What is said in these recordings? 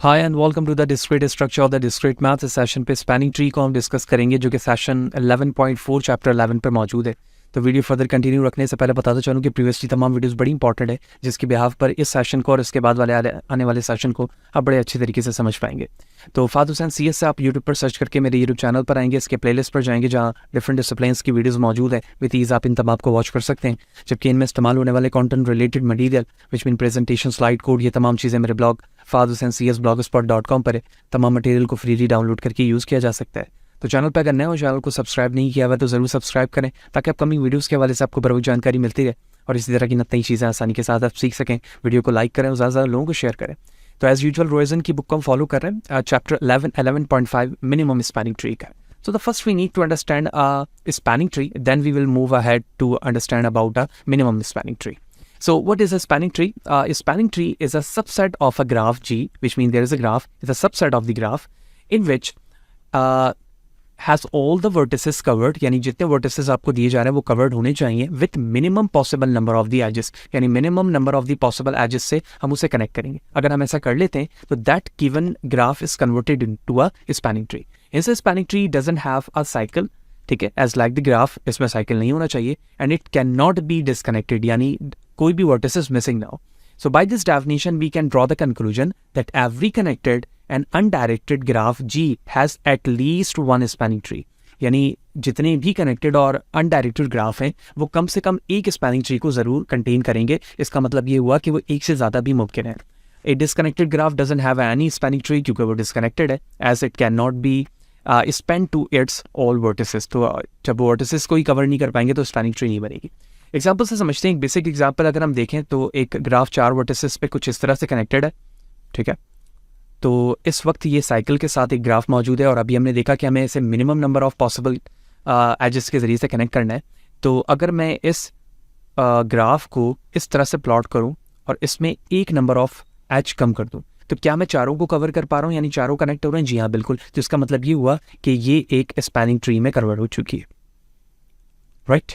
Hi and welcome to the discrete structure of the discrete maths. इस session पे spanning tree को हम discuss करेंगे जो कि सेशन 11.4 चैप्टर 11 पर मौजूद है। तो वीडियो फर्दर कंटिन्यू रखने से पहले बताता चलूँ कि प्रीवियसली तमाम वीडियोस बड़ी इंपॉर्टेंट है जिसके बिहाफ पर इस सेशन को और इसके बाद वाले आने वाले सेशन को आप बड़े अच्छे तरीके से समझ पाएंगे। तो फाद हुसैन CS से आप यूट्यूब पर सर्च करके मेरे यूट्यूब चैनल पर आएंगे, इसके प्लेलिस्ट पर जाएंगे जहाँ डिफरेंट डिसिप्लिन्स की वीडियोस मौजूद है। विद ईज आप इन तमाम को वॉच कर सकते हैं, जबकि इनमें इस्तेमाल होने वाले content related material which mean presentation, slide code, ये तमाम चीज़ें मेरे blog Fahd Hussain CS blogspot.com पर है। तमाम मटेरियल को फ्रीली डाउनलोड करके यूज़ किया जा सकता है। तो चैनल पर अगर नए हो, चैनल को सब्सक्राइब नहीं किया हुआ तो ज़रूर सब्सक्राइब करें ताकि अपकमिंग वीडियोस के हवाले से आपको बरोबर जानकारी मिलती रहे और इसी तरह की नई चीज़ें आसानी के साथ आप सीख सकें। वीडियो को लाइक करें और ज़्यादा लोगों को शेयर करें। तो एज यूजुअल रोइजन की बुक को हम फॉलो कर रहे हैं, चैप्टर 11.5 मिनिमम स्पैनिंग ट्री का। So the first we need to understand a spanning tree, then we will move ahead to understand about a minimum spanning tree. So what is a spanning tree? A spanning tree is a subset of a graph G, which means there is a graph, it's a subset of the graph in which has all the vertices covered, यानी जितने vertices आपको दिए जा रहे हैं वो covered होने चाहिए with minimum possible number of the edges, यानी minimum number of the possible edges से हम उसे connect करेंगे। अगर हम ऐसा कर लेते हैं तो that given graph is converted into a spanning tree. Hence a spanning tree doesn't have a cycle, ठीक है, as like the graph, इसमें cycle नहीं होना चाहिए and it cannot be disconnected, यानी कोई भी vertices missing ना हो। So by this definition we can draw the conclusion that every connected and undirected graph G has at least one spanning tree, यानी जितने भी कनेक्टेड और अनडायरेक्टेड ग्राफ हैं वो कम से कम एक स्पैनिंग ट्री को ज़रूर कंटेन करेंगे। इसका मतलब ये हुआ कि वो एक से ज़्यादा भी मुमकिन है। A disconnected graph doesn't have any spanning tree क्योंकि वो डिसकनेक्टेड है, as it cannot be span to its all vertices. तो जब वो वर्टिसेस को ही कवर नहीं कर पाएंगे तो स्पैनिंग ट्री नहीं बनेगी। एग्जाम्पल से समझते हैं, एक बेसिक एग्जाम्पल अगर हम देखें तो एक ग्राफ 4 वर्टिसेस पे कुछ इस तरह से कनेक्टेड है, ठीक है। तो इस वक्त ये साइकिल के साथ एक ग्राफ मौजूद है और अभी हमने देखा कि हमें इसे minimum number of possible edges के ज़रिए से कनेक्ट करना है। तो अगर मैं इस ग्राफ को इस तरह से प्लॉट करूं और इसमें एक नंबर ऑफ एज कम कर दूं तो क्या मैं चारों को कवर कर पा रहा हूं, यानी चारों कनेक्ट हो रहे हैं? जी हाँ, बिल्कुल। तो इसका मतलब ये हुआ कि ये एक स्पैनिंग ट्री में कन्वर्ट हो चुकी है, राइट।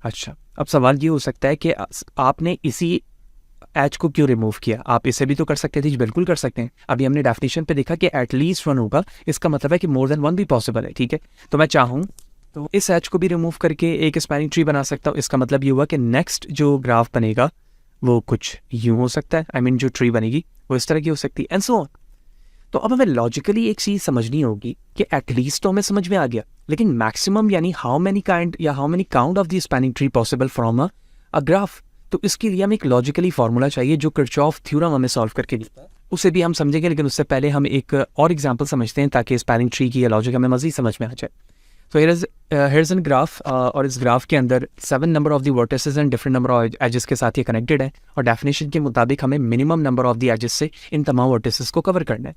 अच्छा, अब सवाल ये हो सकता है कि आपने इसी एच को क्यों रिमूव किया? आप इसे भी तो कर सकते थे। बिल्कुल कर सकते हैं। अभी हमने डेफिनेशन पे देखा कि एटलीस्ट 1 होगा, इसका मतलब है कि मोर देन 1 भी पॉसिबल है, ठीक है। तो मैं चाहूँ तो इस एच को भी रिमूव करके एक स्पैनिंग ट्री बना सकता हूँ। इसका मतलब ये हुआ कि नेक्स्ट जो ग्राफ बनेगा वो कुछ यूँ हो सकता है, आई मीन जो ट्री बनेगी वो इस तरह की हो सकती है, एंड सो ऑन। तो अब हमें लॉजिकली एक चीज़ समझनी होगी कि एटलीस्ट तो हमें समझ में आ गया, लेकिन मैक्सिमम यानी हाउ मेनी काइंड या how many count of the spanning tree possible from a graph. तो इसके लिए हमें एक लॉजिकली फार्मूला चाहिए जो किरचॉफ थ्योरम हमें सॉल्व करके देता है, उसे भी हम समझेंगे। लेकिन उससे पहले हम एक और एग्जांपल समझते हैं ताकि स्पैनिंग ट्री की लॉजिक हमें मज़ीद समझ में आ जाए। तो हियर इज एन ग्राफ और इस ग्राफ के अंदर 7 number of the vertices and different number of edges के साथ ये कनेक्टेड है और डेफिनेशन के मुताबिक हमें minimum number of the edges से इन तमाम वर्टिसेस को कवर करना है।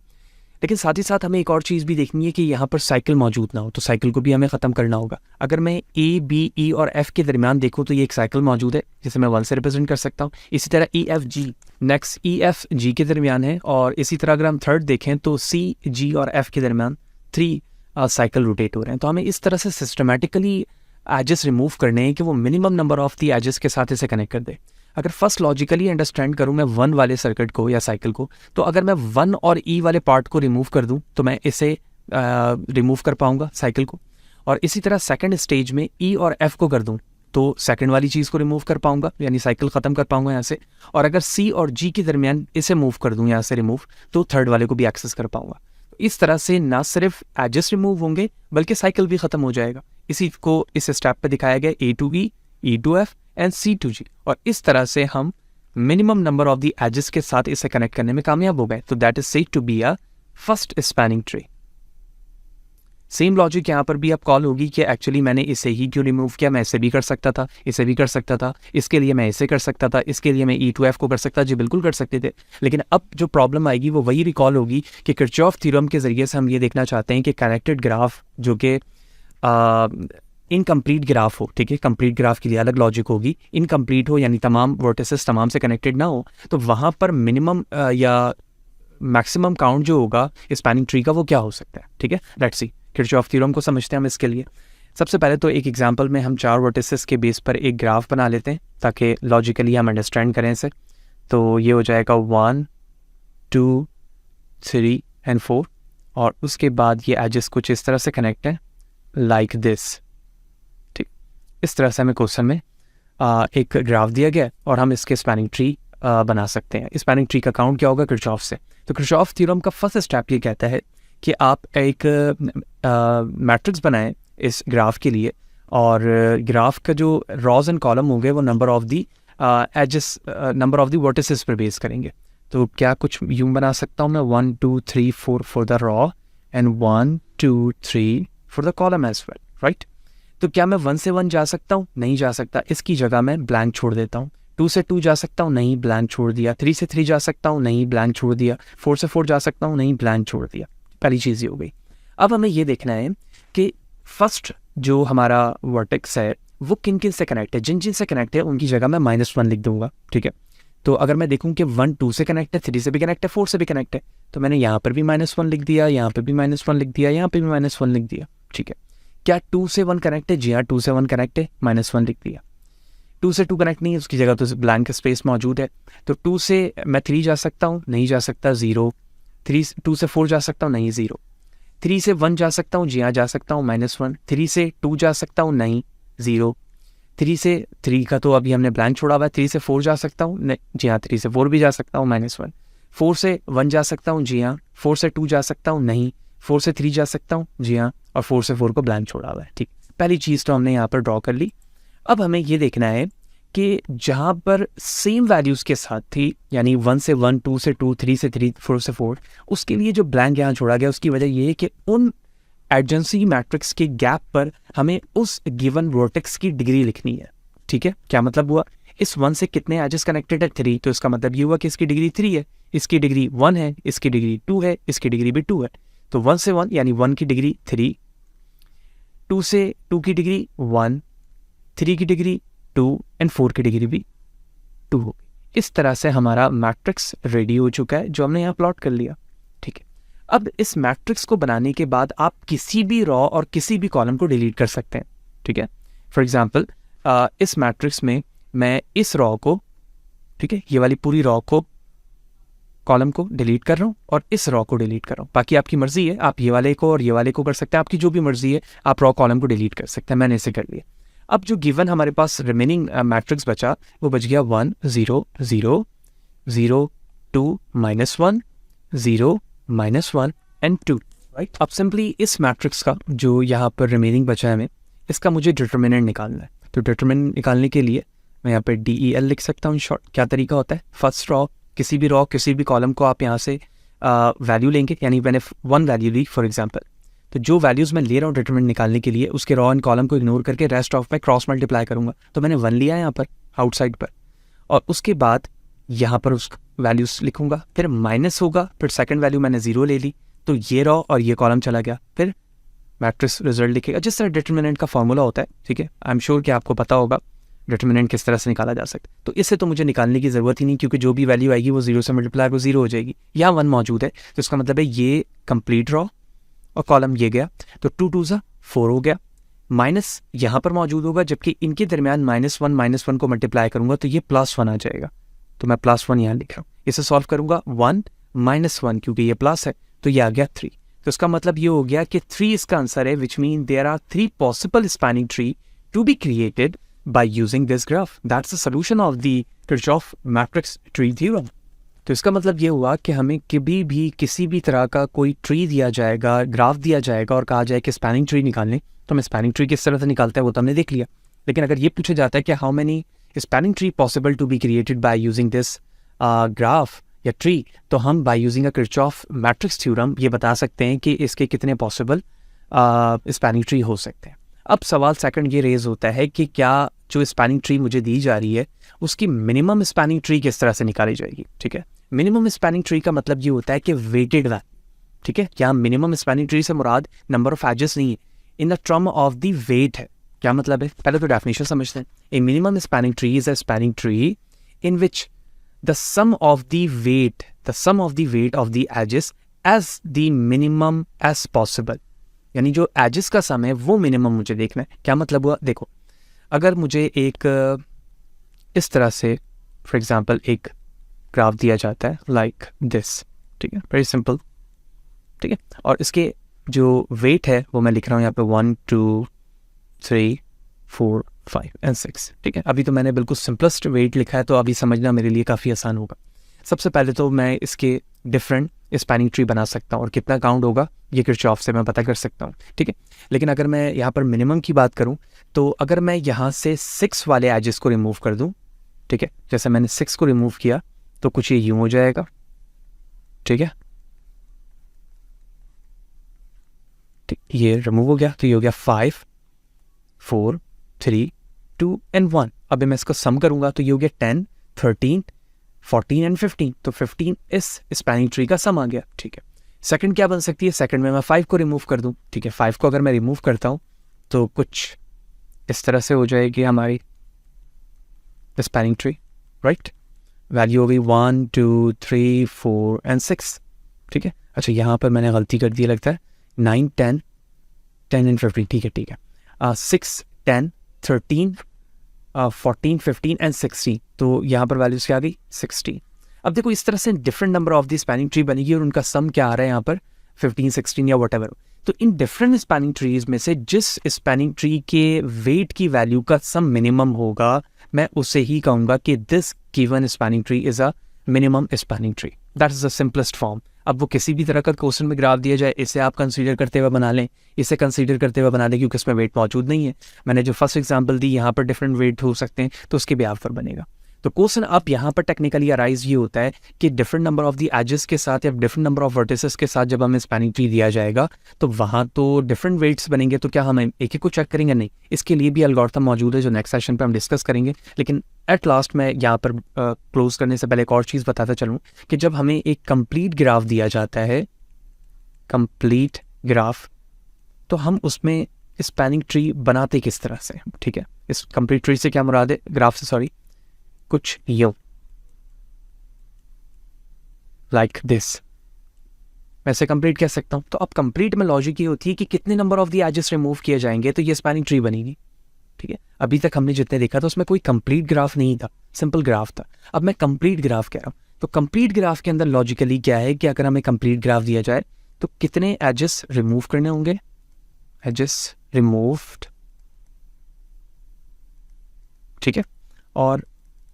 लेकिन साथ ही साथ हमें एक और चीज़ भी देखनी है कि यहाँ पर साइकिल मौजूद ना हो, तो साइकिल को भी हमें ख़त्म करना होगा। अगर मैं A, B, E और F के दरमियान देखूँ तो ये एक साइकिल मौजूद है जिसे मैं 1 से रिप्रेजेंट कर सकता हूँ। इसी तरह E, F, G, next E, F, G के दरमियान है और इसी तरह अगर हम थर्ड देखें तो C, G और F के दरमियान 3 साइकिल रोटेट हो रहे हैं। तो हमें इस तरह से सिस्टमेटिकली एजेस रिमूव करने हैं कि वो minimum number of the edges के साथ इसे कनेक्ट कर दे। अगर फर्स्ट लॉजिकली अंडरस्टैंड करूँ मैं 1 वाले सर्किट को या साइकिल को, तो अगर मैं 1 और E वाले पार्ट को रिमूव कर दूं तो मैं इसे रिमूव कर पाऊंगा साइकिल को, और इसी तरह सेकंड स्टेज में E और F को कर दूं तो सेकंड वाली चीज़ को रिमूव कर पाऊंगा, यानी साइकिल ख़त्म कर पाऊंगा यहाँ से। और अगर C और G के दरमियान इसे मूव कर दूँ यहाँ से रिमूव तो थर्ड वाले को भी एक्सेस कर पाऊंगा। इस तरह से ना सिर्फ एजेस रिमूव होंगे बल्कि साइकिल भी ख़त्म हो जाएगा। इसी को इस स्टेप पे दिखाया गया A to E, E to F and C to G, और इस तरह से हम minimum number of the edges के साथ इसे कनेक्ट करने में कामयाब हो गए। तो that is said to be a first spanning tree. Same logic यहाँ पर भी अब कॉल होगी कि एक्चुअली मैंने इसे ही क्यों रिमूव किया, मैं इसे भी कर सकता था, इसे भी कर सकता था, इसके लिए मैं इसे कर सकता था, इसके लिए मैं E to F को कर सकता। जी बिल्कुल कर सकते थे, लेकिन अब जो प्रॉब्लम आएगी वो वही रिकॉल होगी कि किरचॉफ थ्योरम के जरिए से हम ये देखना चाहते हैं कि कनेक्टेड ग्राफ जो कि इनकम्प्लीट ग्राफ हो, ठीक है, कंप्लीट ग्राफ के लिए अलग लॉजिक होगी, इनकम्प्लीट हो यानी तमाम वर्टिसेस तमाम से कनेक्टेड ना हो, तो वहाँ पर मिनिमम या मैक्सिमम काउंट जो होगा स्पैनिंग ट्री का वो क्या हो सकता है, ठीक है। लेट्स सी, किरचॉफ थ्योरम को समझते हैं हम इसके लिए। सबसे पहले तो एक एग्जांपल में हम 4 वर्टिसेस के बेस पर एक ग्राफ बना लेते हैं ताकि लॉजिकली हम अंडरस्टैंड करें इसे। तो ये हो जाएगा 1, 2, 3 एंड 4 और उसके बाद ये एजेस कुछ इस तरह से कनेक्ट है लाइक दिस। ठीक, इस तरह से हमें क्वेश्चन में एक ग्राफ दिया गया और हम इसके स्पैनिंग ट्री बना सकते हैं। स्पैनिंग ट्री का काउंट क्या होगा किरचॉफ से। तो किरचॉफ थ्योरम का फर्स्ट स्टेप ये कहता है कि आप एक मैट्रिक्स बनाएं इस ग्राफ के लिए और ग्राफ का जो रॉज एंड कॉलम होंगे वो number of the edges number of the vertices पर बेस करेंगे। तो क्या कुछ यूं बना सकता हूँ मैं 1 2 3 4 for the row and 1 2 3 for the column as well, right. तो क्या मैं 1 से 1 जा सकता हूँ? नहीं जा सकता, इसकी जगह मैं ब्लैंक छोड़ देता हूँ। 2 से 2 जा सकता हूँ? नहीं, ब्लैंक छोड़ दिया। 3 से 3 जा सकता हूँ? नहीं, ब्लैंक छोड़ दिया। 4 से 4 जा सकता हूँ? नहीं, ब्लैंक छोड़ दिया। पहली चीज़ ये हो गई। अब हमें ये देखना है कि फर्स्ट जो हमारा वर्टेक्स है वो किन किन से कनेक्ट है। जिन जिन से कनेक्ट है उनकी जगह मैं -1 लिख दूंगा, ठीक है। तो अगर मैं देखूं कि 1 2 से कनेक्ट है, 3 से भी कनेक्ट है, 4 से भी कनेक्ट है, तो मैंने यहाँ पर भी -1 लिख दिया, यहाँ पर भी -1 लिख दिया, यहाँ पर भी -1 लिख दिया, ठीक है। क्या 2 से 1 कनेक्ट है? जी हाँ, 2 से 1 कनेक्ट है, -1 लिख दिया। 2 से 2 कनेक्ट नहीं है, उसकी जगह तो ब्लैंक स्पेस मौजूद है। तो 2 से मैं 3 जा सकता हूँ? नहीं जा सकता, 0। 2 से 4 जा सकता हूँ? नहीं, 0। 3 से 1 जा सकता हूँ? जी हाँ जा सकता हूँ, -1। 3 से 2 जा सकता हूँ? नहीं, 0। 3 से 3 का तो अभी हमने ब्लैंक छोड़ा हुआ है। 3 से 4 जा सकता हूँ? नहीं, जी हाँ 3 से 4 भी जा सकता हूँ, -1। 4 से 1 जा सकता हूँ? जी हाँ। 4 से 2 जा सकता हूँ? नहीं। 4 से 3 जा सकता हूँ? जी हाँ। और 4 से 4 को ब्लैंक छोड़ा हुआ है, ठीक। पहली चीज़ तो हमने यहाँ पर ड्रॉ कर ली। अब हमें ये देखना है कि जहाँ पर सेम वैल्यूज़ के साथ थी, यानी 1 से 1, 2 से 2, 3 से 3, 4 से 4, उसके लिए जो ब्लैंक यहाँ छोड़ा गया उसकी वजह ये है कि उन एडजेंसी मैट्रिक्स के गैप पर हमें उस गिवन वर्टेक्स की डिग्री लिखनी है, ठीक है। क्या मतलब हुआ? इस 1 से कितने एजेस कनेक्टेड है? 3। तो इसका मतलब ये हुआ कि इसकी डिग्री 3 है, इसकी डिग्री 1 है, इसकी डिग्री 2 है, इसकी डिग्री भी 2 है। तो 1 से 1 यानी 1 की डिग्री 3, 2 से 2 की डिग्री 1, 3 की डिग्री 2 एंड 4 की डिग्री भी 2 हो गई। इस तरह से हमारा मैट्रिक्स रेडी हो चुका है जो हमने यहाँ प्लॉट कर लिया, ठीक है। अब इस मैट्रिक्स को बनाने के बाद आप किसी भी रॉ और किसी भी कॉलम को डिलीट कर सकते हैं, ठीक है। फॉर एग्जाम्पल इस मैट्रिक्स में मैं इस रॉ को, ठीक है, ये वाली पूरी रॉ को, कॉलम को डिलीट कर रहा हूँ और इस रॉ को डिलीट कर रहा हूँ। बाकी आपकी मर्जी है, आप ये वाले को और ये वाले को कर सकते हैं, आपकी जो भी मर्जी है, आप रॉ कॉलम को डिलीट कर सकते हैं। मैंने इसे कर लिया। अब जो गिवन हमारे पास रिमेनिंग मैट्रिक्स बचा वो बच गया 1 0 0 0 2 -1 0 -1 एंड 2, राइट। अब सिंपली इस मैट्रिक्स का जो यहाँ पर रिमेनिंग बचा है हमें, इसका मुझे डिटर्मिनेंट निकालना है। तो डिटर्मिनेंट निकालने के लिए मैं यहाँ पे DEL लिख सकता हूँ शॉर्ट। क्या तरीका होता है? फर्स्ट रॉ, किसी भी रॉ किसी भी कॉलम को आप यहाँ से वैल्यू लेंगे, यानी मैंने 1 वैल्यू ली फॉर एग्जांपल, तो जो वैल्यूज़ मैं ले रहा हूँ डिटरमिनेंट निकालने के लिए उसके रॉ एंड कॉलम को इग्नोर करके रेस्ट ऑफ में क्रॉस मल्टीप्लाई करूँगा। तो मैंने 1 लिया है यहाँ पर आउटसाइड पर, और उसके बाद यहाँ पर उस वैल्यूज़ लिखूँगा, फिर माइनस होगा, फिर सेकंड वैल्यू मैंने 0 ले ली, तो ये रॉ और ये कॉलम चला गया, फिर मैट्रिक्स रिजल्ट लिखेगा जिस तरह डिटरमिनेंट का फॉर्मूला होता है, ठीक है। आई एम श्योर कि आपको पता होगा डिटरमिनेंट किस तरह से निकाला जा सकता है। तो इससे तो मुझे निकालने की ज़रूरत ही नहीं, क्योंकि जो भी वैल्यू आएगी वो 0 से मल्टीप्लाई वो 0 हो जाएगी। यहाँ 1 मौजूद है, तो इसका मतलब है ये कंप्लीट रॉ और कॉलम ये गया, तो 2 2 ज़ा 4 हो गया। माइनस यहाँ पर मौजूद होगा, जबकि इनके दरमियान -1 को मल्टीप्लाई करूँगा तो ये +1 आ जाएगा, तो मैं +1 यहाँ लिख रहा हूँ। इसे सॉल्व करूँगा 1 -1, क्योंकि ये प्लस है तो ये आ गया 3। तो इसका मतलब ये हो गया कि 3 इसका आंसर है, which mean there are 3 possible spanning tree to be created by using this graph. That's the solution of the Kirchhoff matrix tree theorem. तो इसका मतलब ये हुआ कि हमें कभी भी किसी भी तरह का कोई ट्री दिया जाएगा, ग्राफ दिया जाएगा और कहा जाए कि स्पैनिंग ट्री निकालने, तो हमें स्पैनिंग ट्री किस तरह से निकालता है वो तो हमने देख लिया। लेकिन अगर ये पूछा जाता है कि how many spanning tree possible to be created by using this graph या ट्री, तो हम by using a Kirchhoff matrix theorem ये बता सकते हैं कि इसके कितने पॉसिबल स्पैनिंग ट्री हो सकते हैं। अब सवाल सेकंड ये रेज होता है कि क्या जो स्पैनिंग ट्री मुझे दी जा रही है उसकी मिनिमम स्पैनिंग ट्री किस तरह से निकाली जाएगी, ठीक है। मिनिमम स्पैनिंग ट्री का मतलब ये होता है कि वेटेड वैल्यू, ठीक है। क्या मिनिमम स्पैनिंग ट्री से मुराद नंबर ऑफ एजेस नहीं है, in the term of the weight है। क्या मतलब है? पहले तो डेफिनेशन समझते हैं। A minimum spanning tree is a spanning tree in which the sum of the weight of the edges as the minimum as possible, यानी जो एजेस का सम है वो मिनिमम मुझे देखना है। क्या मतलब हुआ? देखो, अगर मुझे एक इस तरह से फॉर एग्जांपल एक ग्राफ दिया जाता है लाइक दिस, ठीक है, वेरी सिंपल। ठीक है, और इसके जो वेट है वो मैं लिख रहा हूँ यहाँ पे 1 2 3 4 5 एंड 6। ठीक है, अभी तो मैंने बिल्कुल सिंपलेस्ट वेट लिखा है, तो अभी समझना मेरे लिए काफ़ी आसान होगा। सबसे पहले तो मैं इसके डिफरेंट स्पैनिंग ट्री बना सकता हूँ और कितना काउंट होगा ये किरचॉफ से मैं पता कर सकता हूँ। ठीक है, लेकिन अगर मैं यहाँ पर मिनिमम की बात करूँ तो अगर मैं यहाँ से 6 वाले एजेस को रिमूव कर दूँ, ठीक है, जैसे मैंने 6 को रिमूव किया तो कुछ ये यूँ हो जाएगा। ठीक है, ये रिमूव हो गया तो ये हो गया 5 4 3 2 एंड 1। अभी मैं इसको सम करूंगा तो ये हो गया 10 13 14 एंड 15, तो 15 इस स्पैनिंग ट्री का सम आ गया। ठीक है, सेकंड क्या बन सकती है, सेकंड में मैं 5 को रिमूव कर दूं। ठीक है, 5 को अगर मैं रिमूव करता हूं तो कुछ इस तरह से हो जाएगी हमारी स्पैनिंग ट्री, राइट। वैल्यू हो गई 1 2 3 4 एंड 6। ठीक है, अच्छा यहाँ पर मैंने गलती कर दी लगता है, 9 10 10 एंड 15। ठीक है ठीक है, 6 10 13 14 15 एंड 16, तो यहाँ पर वैल्यूज क्या आ गई 16। अब देखो इस तरह से different number of the spanning tree बनेगी और उनका सम क्या आ रहा है यहाँ पर 15 16 या वट। तो इन डिफरेंट स्पैनिंग ट्रीज में से जिस स्पैनिंग ट्री के वेट की वैल्यू का सम मिनिमम होगा मैं उसे ही कहूँगा कि this given spanning tree is a minimum spanning tree. That is the simplest form. अब वो किसी भी तरह का क्वेश्चन में ग्राफ दिया जाए, इसे आप कंसीडर करते हुए बना लें, इसे कंसीडर करते हुए बना लें क्योंकि इसमें वेट मौजूद नहीं है। मैंने जो फर्स्ट एग्जांपल दी यहाँ पर डिफरेंट वेट हो सकते हैं तो उसके बेहाफ पर बनेगा। तो क्वेश्चन अब यहाँ पर टेक्निकली अराइज ये होता है कि different number of the edges के साथ या डिफरेंट नंबर ऑफ वर्टिसेस के साथ जब हमें स्पैनिंग ट्री दिया जाएगा तो वहाँ तो डिफरेंट वेट्स बनेंगे, तो क्या हम एक एक को चेक करेंगे? नहीं, इसके लिए भी एल्गोरिथम मौजूद है जो नेक्स्ट सेशन पे हम डिस्कस करेंगे। लेकिन एट लास्ट मैं यहाँ पर क्लोज करने से पहले एक और चीज़ बताता चलूँ कि जब हमें एक कंप्लीट ग्राफ दिया जाता है, कंप्लीट ग्राफ, तो हम उसमें स्पैनिंग ट्री बनाते किस तरह से? ठीक है, इस कंप्लीट ट्री से क्या मुराद है, ग्राफ से सॉरी, कुछ यूं लाइक दिस वैसे कंप्लीट कह सकता हूं। तो अब कंप्लीट में लॉजिक ये होती है कि कितने number of the edges remove किए जाएंगे तो ये स्पैनिंग ट्री बनेगी। ठीक है, अभी तक हमने जितने देखा था उसमें कोई कंप्लीट ग्राफ नहीं था, सिंपल ग्राफ था। अब मैं कंप्लीट ग्राफ कह रहा हूं, तो कंप्लीट ग्राफ के अंदर लॉजिकली क्या है कि अगर हमें कंप्लीट ग्राफ दिया जाए तो कितने एजेस रिमूव करने होंगे, एजेस रिमूव्ड, ठीक है, और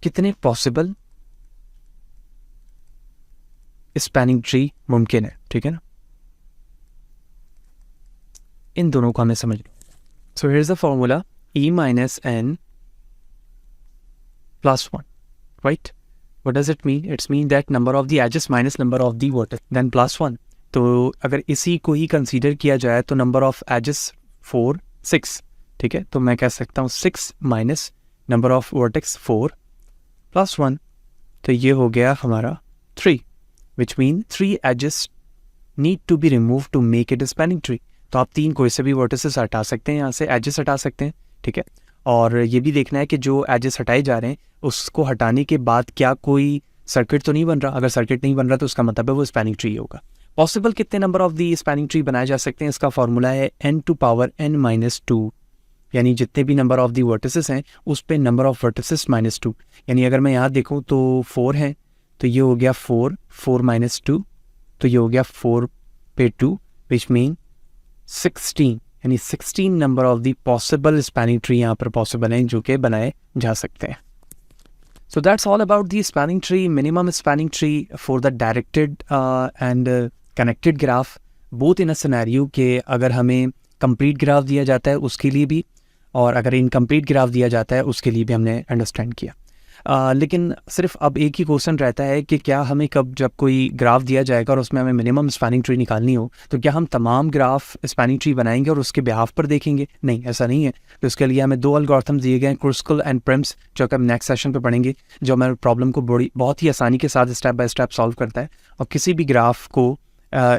कितने पॉसिबल स्पैनिंग ट्री मुमकिन है। ठीक है ना, इन दोनों को हमें समझना। So here is the formula E minus n plus 1, right? What does it mean? It's mean that number of the edges minus number of the vertex then plus 1. तो अगर इसी को ही कंसीडर किया जाए तो नंबर ऑफ एजेस 4 6, ठीक है, तो मैं कह सकता हूँ 6 minus number of vertex 4 plus 1, तो ये हो गया हमारा 3, which mean 3 edges need to be remove to make it spanning tree. तो आप 3 कोई से भी वर्टिसेस हटा सकते हैं, यहाँ से एजेस हटा सकते हैं। ठीक है, और ये भी देखना है कि जो एजेस हटाए जा रहे हैं उसको हटाने के बाद क्या कोई सर्किट तो नहीं बन रहा। अगर सर्किट नहीं बन रहा तो उसका मतलब है वो स्पैनिंग ट्री होगा। पॉसिबल कितने number of the spanning tree बनाए जा सकते हैं, इसका फॉर्मूला है n to power n minus 2, यानी जितने भी नंबर ऑफ दी वर्टिसेस हैं उस पे नंबर ऑफ वर्टिसेस माइनस 2। यानी अगर मैं यहाँ देखूँ तो 4 हैं तो ये हो गया 4 4 माइनस 2, तो ये हो गया 4 पे 2 विच मीन 16, यानी 16 number of the possible spanning tree यहाँ पर पॉसिबल हैं जो कि बनाए जा सकते हैं। So that's all about the spanning tree, minimum spanning tree for the directed and connected graph, both in a scenario के अगर हमें कंप्लीट ग्राफ दिया जाता है उसके लिए भी और अगर इनकम्प्लीट ग्राफ दिया जाता है उसके लिए भी हमने अंडरस्टैंड किया। लेकिन सिर्फ अब एक ही क्वेश्चन रहता है कि क्या हमें कब जब कोई ग्राफ दिया जाएगा और उसमें हमें मिनिमम स्पैनिंग ट्री निकालनी हो तो क्या हम तमाम ग्राफ स्पैनिंग ट्री बनाएंगे और उसके बिहाफ पर देखेंगे? नहीं, ऐसा नहीं है। तो इसके लिए हमें 2 एल्गोरिथम्स दिए गए हैं, क्रुस्कल एंड प्रिम्स, जो कि हम नेक्स्ट सेशन पे पढ़ेंगे, जो हमारे प्रॉब्लम को बहुत ही आसानी के साथ स्टेप बाय स्टेप सॉल्व करता है और किसी भी ग्राफ को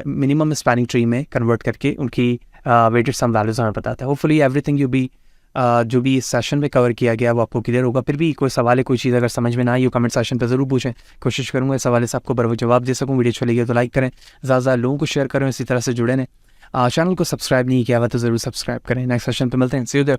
मिनिमम स्पैनिंग ट्री में कन्वर्ट करके उनकी वेटेड सम वैल्यूज हमें बताता है। होपफुली एवरीथिंग यू बी जो भी इस सेशन में कवर किया गया वो आपको क्लियर होगा। फिर भी कोई सवाल है, कोई चीज़ अगर समझ में ना आई हो कमेंट सेशन पे ज़रूर पूछें, कोशिश करूँगा इस हवाले से आपको बराबर जवाब दे सकूँ। वीडियो अच्छी लगी तो लाइक करें, ज़्यादा लोगों को शेयर करें, इसी तरह से जुड़े रहें। चैनल को सब्सक्राइब नहीं किया हुआ तो ज़रूर सब्सक्राइब करें। नेक्स्ट सेशन पे मिलते हैं, सी यू देयर।